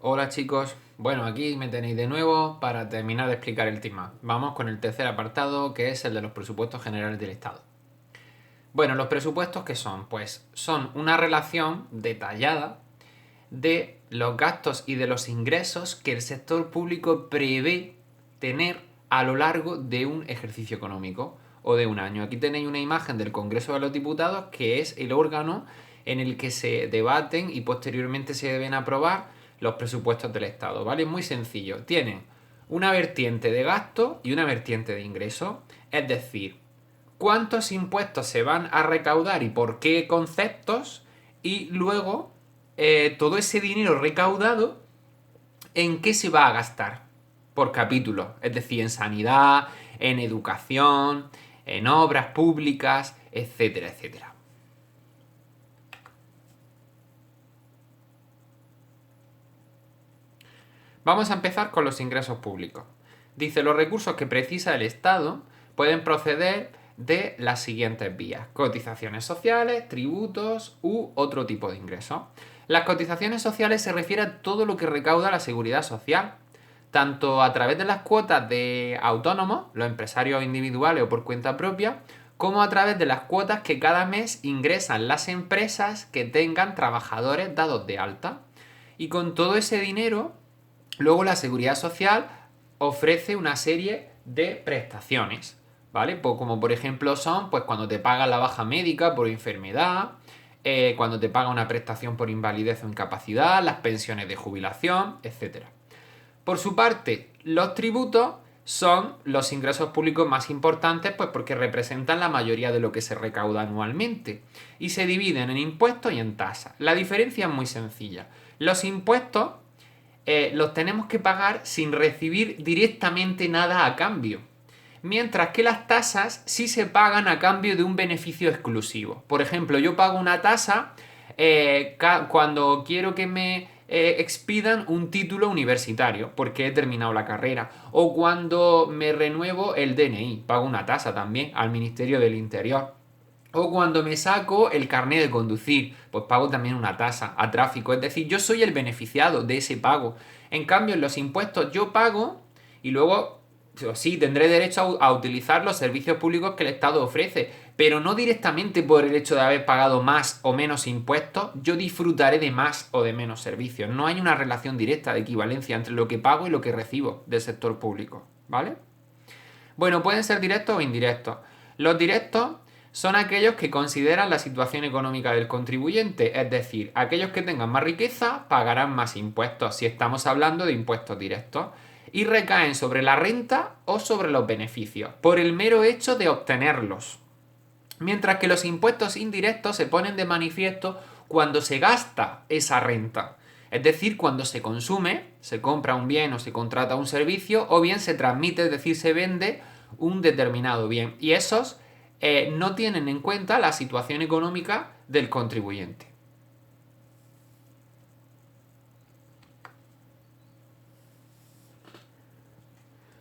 Hola chicos, bueno aquí me tenéis de nuevo para terminar de explicar el tema. Vamos con el tercer apartado que es el de los presupuestos generales del Estado. Bueno, los presupuestos ¿qué son? Pues son una relación detallada de los gastos y de los ingresos que el sector público prevé tener a lo largo de un ejercicio económico o de un año. Aquí tenéis una imagen del Congreso de los Diputados, que es el órgano en el que se debaten y posteriormente se deben aprobar los presupuestos del Estado, ¿vale? Muy sencillo. Tienen una vertiente de gasto y una vertiente de ingreso, es decir, cuántos impuestos se van a recaudar y por qué conceptos, y luego todo ese dinero recaudado, ¿en qué se va a gastar? Por capítulo, es decir, en sanidad, en educación, en obras públicas, etcétera, etcétera. Vamos a empezar con los ingresos públicos. Dice, los recursos que precisa el Estado pueden proceder de las siguientes vías: cotizaciones sociales, tributos u otro tipo de ingresos. Las cotizaciones sociales se refiere a todo lo que recauda la seguridad social, tanto a través de las cuotas de autónomos, los empresarios individuales o por cuenta propia, como a través de las cuotas que cada mes ingresan las empresas que tengan trabajadores dados de alta. Y con todo ese dinero, luego la seguridad social ofrece una serie de prestaciones, ¿vale? Pues como por ejemplo son, pues cuando te pagan la baja médica por enfermedad, cuando te paga una prestación por invalidez o incapacidad, las pensiones de jubilación, etcétera. Por su parte, los tributos son los ingresos públicos más importantes, pues porque representan la mayoría de lo que se recauda anualmente y se dividen en impuestos y en tasas. La diferencia es muy sencilla. Los impuestos los tenemos que pagar sin recibir directamente nada a cambio. Mientras que las tasas sí se pagan a cambio de un beneficio exclusivo. Por ejemplo, yo pago una tasa cuando quiero que me expidan un título universitario porque he terminado la carrera. O cuando me renuevo el DNI, pago una tasa también al Ministerio del Interior. O cuando me saco el carnet de conducir, pues pago también una tasa a tráfico. Es decir, yo soy el beneficiado de ese pago. En cambio, en los impuestos yo pago y luego, pues sí, tendré derecho a utilizar los servicios públicos que el Estado ofrece. Pero no directamente por el hecho de haber pagado más o menos impuestos, yo disfrutaré de más o de menos servicios. No hay una relación directa de equivalencia entre lo que pago y lo que recibo del sector público. ¿Vale? Bueno, pueden ser directos o indirectos. Los directos son aquellos que consideran la situación económica del contribuyente, es decir, aquellos que tengan más riqueza pagarán más impuestos, si estamos hablando de impuestos directos, y recaen sobre la renta o sobre los beneficios, por el mero hecho de obtenerlos. Mientras que los impuestos indirectos se ponen de manifiesto cuando se gasta esa renta. Es decir, cuando se consume, se compra un bien o se contrata un servicio, o bien se transmite, es decir, se vende un determinado bien. Y esos no tienen en cuenta la situación económica del contribuyente.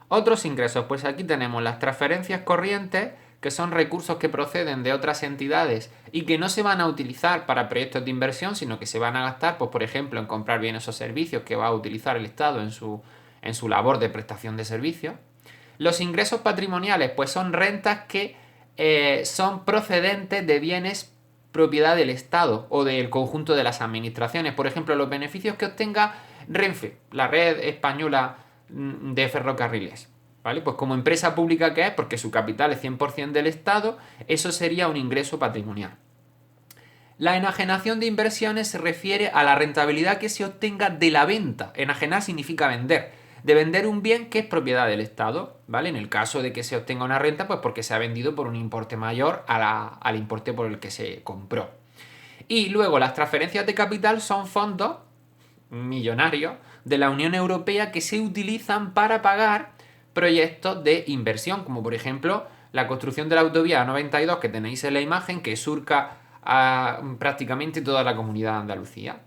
Otros ingresos, pues aquí tenemos las transferencias corrientes, que son recursos que proceden de otras entidades y que no se van a utilizar para proyectos de inversión, sino que se van a gastar, pues por ejemplo, en comprar bienes o servicios que va a utilizar el Estado en su labor de prestación de servicios. Los ingresos patrimoniales, pues son rentas que son procedentes de bienes propiedad del Estado o del conjunto de las administraciones. Por ejemplo, los beneficios que obtenga Renfe, la red española de ferrocarriles. ¿Vale? Pues como empresa pública que es, porque su capital es 100% del Estado, eso sería un ingreso patrimonial. La enajenación de inversiones se refiere a la rentabilidad que se obtenga de la venta. Enajenar significa vender. De vender un bien que es propiedad del Estado, ¿vale? En el caso de que se obtenga una renta, pues porque se ha vendido por un importe mayor al importe por el que se compró. Y luego las transferencias de capital son fondos millonarios de la Unión Europea que se utilizan para pagar proyectos de inversión, como por ejemplo la construcción de la autovía A92 que tenéis en la imagen, que surca a prácticamente toda la comunidad de Andalucía.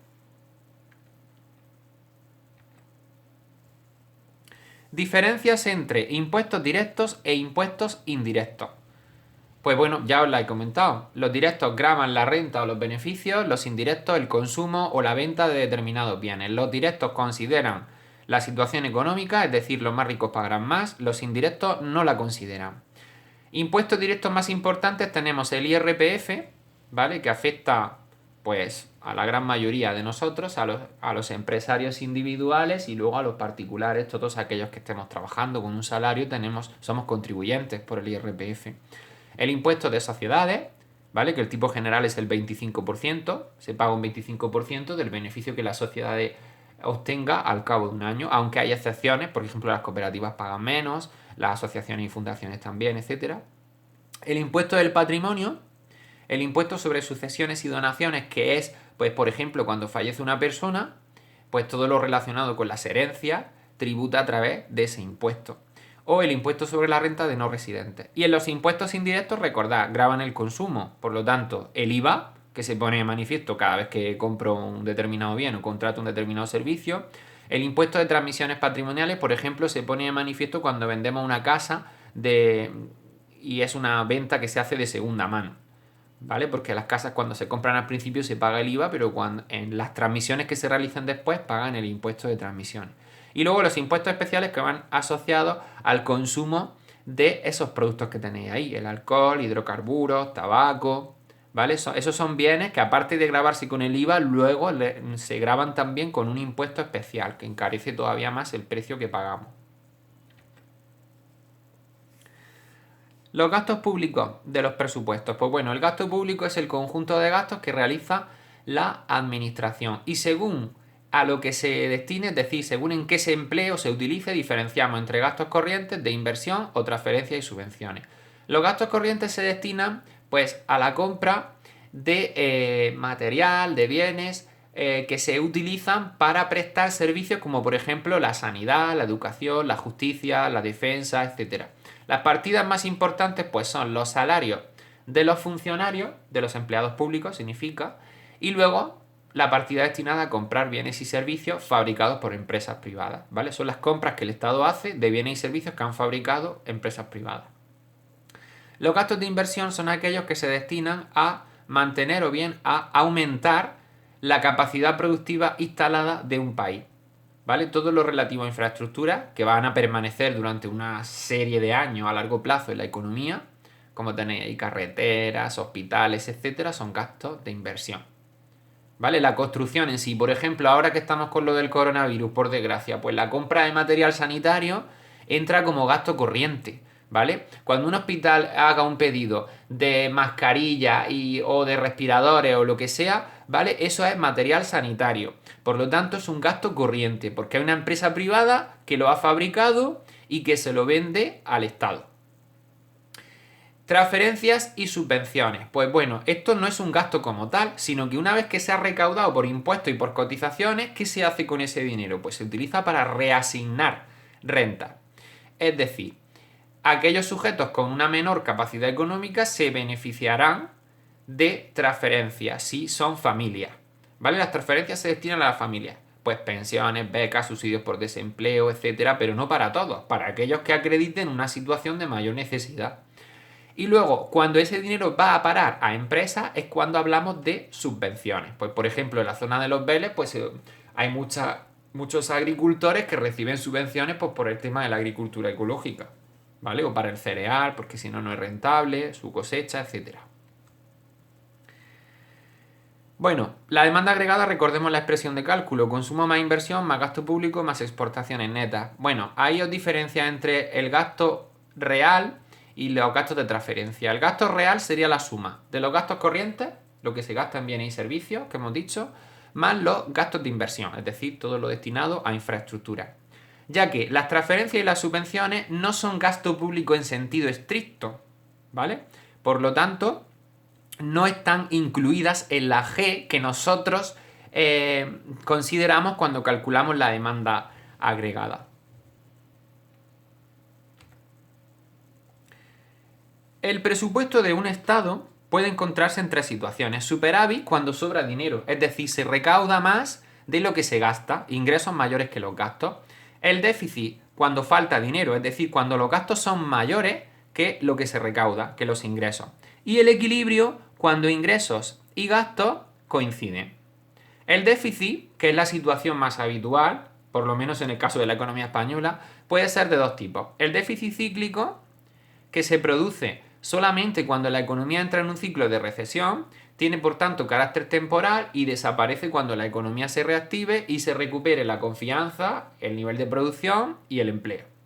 Diferencias entre impuestos directos e impuestos indirectos. Pues bueno, ya os la he comentado. Los directos gravan la renta o los beneficios, los indirectos el consumo o la venta de determinados bienes. Los directos consideran la situación económica, es decir, los más ricos pagarán más, los indirectos no la consideran. Impuestos directos más importantes tenemos el IRPF, ¿vale? Que afecta pues a la gran mayoría de nosotros, a los empresarios individuales y luego a los particulares, todos aquellos que estemos trabajando con un salario, somos contribuyentes por el IRPF. El impuesto de sociedades, ¿vale? Que el tipo general es el 25%, se paga un 25% del beneficio que la sociedad obtenga al cabo de un año, aunque hay excepciones, por ejemplo las cooperativas pagan menos, las asociaciones y fundaciones también, etc. El impuesto del patrimonio, el impuesto sobre sucesiones y donaciones, que es, pues por ejemplo, cuando fallece una persona, pues todo lo relacionado con las herencias tributa a través de ese impuesto. O el impuesto sobre la renta de no residentes. Y en los impuestos indirectos, recordad, graban el consumo. Por lo tanto, el IVA, que se pone de manifiesto cada vez que compro un determinado bien o contrato un determinado servicio. El impuesto de transmisiones patrimoniales, por ejemplo, se pone de manifiesto cuando vendemos una casa y es una venta que se hace de segunda mano. ¿Vale? Porque las casas cuando se compran al principio se paga el IVA, pero en las transmisiones que se realicen después pagan el impuesto de transmisión. Y luego los impuestos especiales que van asociados al consumo de esos productos que tenéis ahí, el alcohol, hidrocarburos, tabaco, ¿vale? Esos son bienes que aparte de grabarse con el IVA, luego se graban también con un impuesto especial que encarece todavía más el precio que pagamos. Los gastos públicos de los presupuestos. Pues bueno, el gasto público es el conjunto de gastos que realiza la administración. Y según a lo que se destine, es decir, según en qué se emplee o se utilice, diferenciamos entre gastos corrientes de inversión o transferencias y subvenciones. Los gastos corrientes se destinan pues a la compra de material, de bienes que se utilizan para prestar servicios como por ejemplo la sanidad, la educación, la justicia, la defensa, etc. Las partidas más importantes pues son los salarios de los funcionarios, de los empleados públicos, significa, y luego la partida destinada a comprar bienes y servicios fabricados por empresas privadas, ¿vale? Son las compras que el Estado hace de bienes y servicios que han fabricado empresas privadas. Los gastos de inversión son aquellos que se destinan a mantener o bien a aumentar la capacidad productiva instalada de un país, ¿vale? Todo lo relativo a infraestructuras que van a permanecer durante una serie de años a largo plazo en la economía, como tenéis ahí carreteras, hospitales, etcétera, son gastos de inversión. ¿Vale? La construcción en sí, por ejemplo, ahora que estamos con lo del coronavirus, por desgracia, pues la compra de material sanitario entra como gasto corriente, ¿vale? Cuando un hospital haga un pedido de mascarilla o de respiradores o lo que sea, ¿vale? Eso es material sanitario. Por lo tanto, es un gasto corriente, porque hay una empresa privada que lo ha fabricado y que se lo vende al Estado. Transferencias y subvenciones. Pues bueno, esto no es un gasto como tal, sino que una vez que se ha recaudado por impuestos y por cotizaciones, ¿qué se hace con ese dinero? Pues se utiliza para reasignar renta. Es decir, aquellos sujetos con una menor capacidad económica se beneficiarán de transferencias si son familias. ¿Vale? Las transferencias se destinan a las familias. Pues pensiones, becas, subsidios por desempleo, etcétera, pero no para todos, para aquellos que acrediten una situación de mayor necesidad. Y luego, cuando ese dinero va a parar a empresas, es cuando hablamos de subvenciones. Pues, por ejemplo, en la zona de Los Vélez, pues hay muchos agricultores que reciben subvenciones pues, por el tema de la agricultura ecológica, ¿vale? O para el cereal, porque si no, no es rentable, su cosecha, etc. Bueno, la demanda agregada, recordemos la expresión de cálculo, consumo más inversión, más gasto público, más exportaciones netas. Bueno, ahí os diferencia entre el gasto real y los gastos de transferencia. El gasto real sería la suma de los gastos corrientes, lo que se gasta en bienes y servicios, que hemos dicho, más los gastos de inversión, es decir, todo lo destinado a infraestructura. Ya que las transferencias y las subvenciones no son gasto público en sentido estricto, ¿vale? Por lo tanto, no están incluidas en la G que nosotros consideramos cuando calculamos la demanda agregada. El presupuesto de un Estado puede encontrarse en tres situaciones. Superávit cuando sobra dinero, es decir, se recauda más de lo que se gasta, ingresos mayores que los gastos. El déficit cuando falta dinero, es decir, cuando los gastos son mayores que lo que se recauda, que los ingresos. Y el equilibrio cuando ingresos y gastos coinciden. El déficit, que es la situación más habitual, por lo menos en el caso de la economía española, puede ser de dos tipos. El déficit cíclico, que se produce solamente cuando la economía entra en un ciclo de recesión, tiene por tanto carácter temporal y desaparece cuando la economía se reactive y se recupere la confianza, el nivel de producción y el empleo.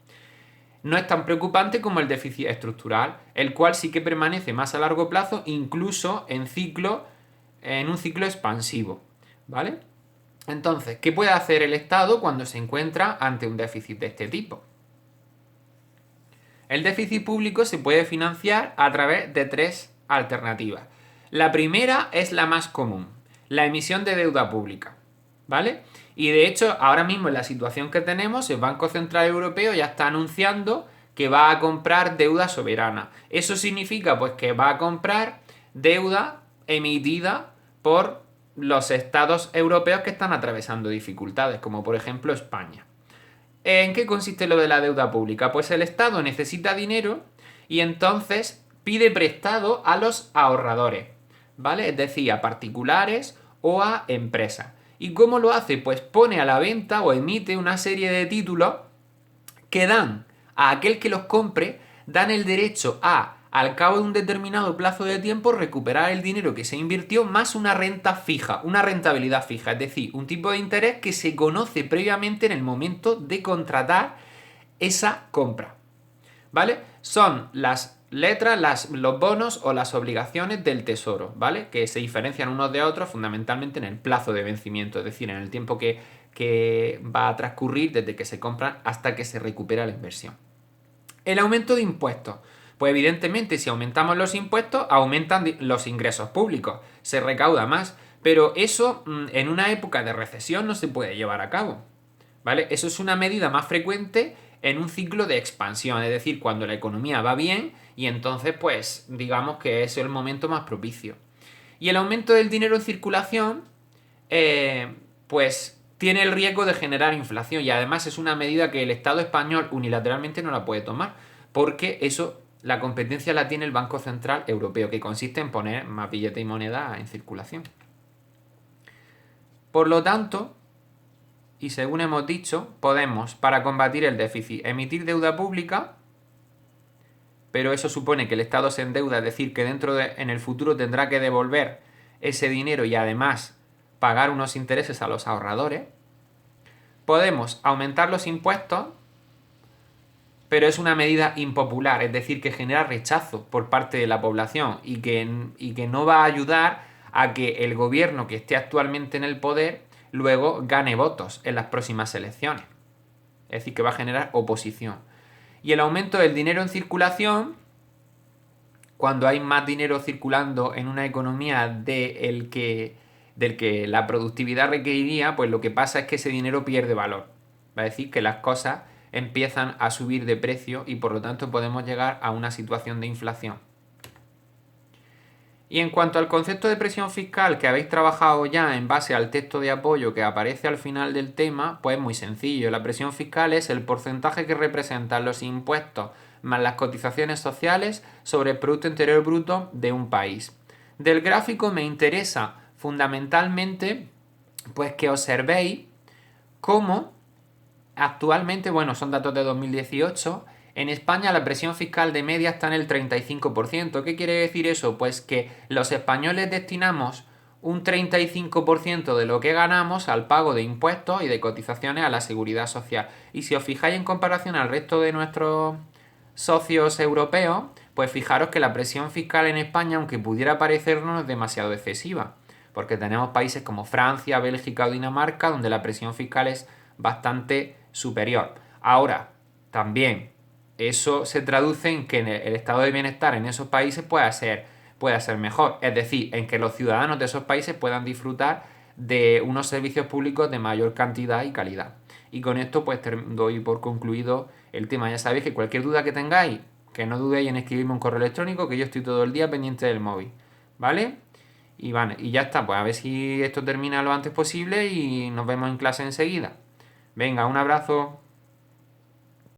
No es tan preocupante como el déficit estructural, el cual sí que permanece más a largo plazo, incluso en un ciclo expansivo. ¿Vale? Entonces, ¿qué puede hacer el Estado cuando se encuentra ante un déficit de este tipo? El déficit público se puede financiar a través de tres alternativas. La primera es la más común, la emisión de deuda pública, ¿vale? Y de hecho, ahora mismo en la situación que tenemos, el Banco Central Europeo ya está anunciando que va a comprar deuda soberana. Eso significa pues que va a comprar deuda emitida por los estados europeos que están atravesando dificultades, como por ejemplo España. ¿En qué consiste lo de la deuda pública? Pues el Estado necesita dinero y entonces pide prestado a los ahorradores, ¿vale? Es decir, a particulares o a empresas. ¿Y cómo lo hace? Pues pone a la venta o emite una serie de títulos que dan a aquel que los compre, dan el derecho a, al cabo de un determinado plazo de tiempo, recuperar el dinero que se invirtió más una renta fija, una rentabilidad fija, es decir, un tipo de interés que se conoce previamente en el momento de contratar esa compra. ¿Vale? Son las letras, los bonos o las obligaciones del tesoro, ¿vale? Que se diferencian unos de otros fundamentalmente en el plazo de vencimiento, es decir, en el tiempo que va a transcurrir desde que se compran hasta que se recupera la inversión. El aumento de impuestos. Pues evidentemente si aumentamos los impuestos, aumentan los ingresos públicos, se recauda más, pero eso en una época de recesión no se puede llevar a cabo, ¿vale? Eso es una medida más frecuente en un ciclo de expansión, es decir, cuando la economía va bien y entonces pues digamos que es el momento más propicio. Y el aumento del dinero en circulación pues tiene el riesgo de generar inflación y además es una medida que el Estado español unilateralmente no la puede tomar porque eso, la competencia la tiene el Banco Central Europeo, que consiste en poner más billetes y moneda en circulación. Por lo tanto, y según hemos dicho, podemos, para combatir el déficit, emitir deuda pública, pero eso supone que el Estado se endeuda, es decir, que en el futuro tendrá que devolver ese dinero y además pagar unos intereses a los ahorradores. Podemos aumentar los impuestos, pero es una medida impopular, es decir, que genera rechazo por parte de la población y que no va a ayudar a que el gobierno que esté actualmente en el poder luego gane votos en las próximas elecciones. Es decir, que va a generar oposición. Y el aumento del dinero en circulación, cuando hay más dinero circulando en una economía del que la productividad requeriría, pues lo que pasa es que ese dinero pierde valor. Va a decir que las cosas empiezan a subir de precio y por lo tanto podemos llegar a una situación de inflación. Y en cuanto al concepto de presión fiscal que habéis trabajado ya en base al texto de apoyo que aparece al final del tema, pues muy sencillo. La presión fiscal es el porcentaje que representan los impuestos más las cotizaciones sociales sobre el Producto Interior Bruto de un país. Del gráfico me interesa fundamentalmente pues que observéis cómo actualmente, bueno, son datos de 2018, en España la presión fiscal de media está en el 35%. ¿Qué quiere decir eso? Pues que los españoles destinamos un 35% de lo que ganamos al pago de impuestos y de cotizaciones a la seguridad social. Y si os fijáis en comparación al resto de nuestros socios europeos, pues fijaros que la presión fiscal en España, aunque pudiera parecernos, no es demasiado excesiva. Porque tenemos países como Francia, Bélgica o Dinamarca, donde la presión fiscal es bastante superior. Ahora, también eso se traduce en que el estado de bienestar en esos países pueda ser mejor. Es decir, en que los ciudadanos de esos países puedan disfrutar de unos servicios públicos de mayor cantidad y calidad. Y con esto pues doy por concluido el tema. Ya sabéis que cualquier duda que tengáis, que no dudéis en escribirme un correo electrónico, que yo estoy todo el día pendiente del móvil. ¿Vale? Y ya está, pues a ver si esto termina lo antes posible y nos vemos en clase enseguida. Venga, un abrazo.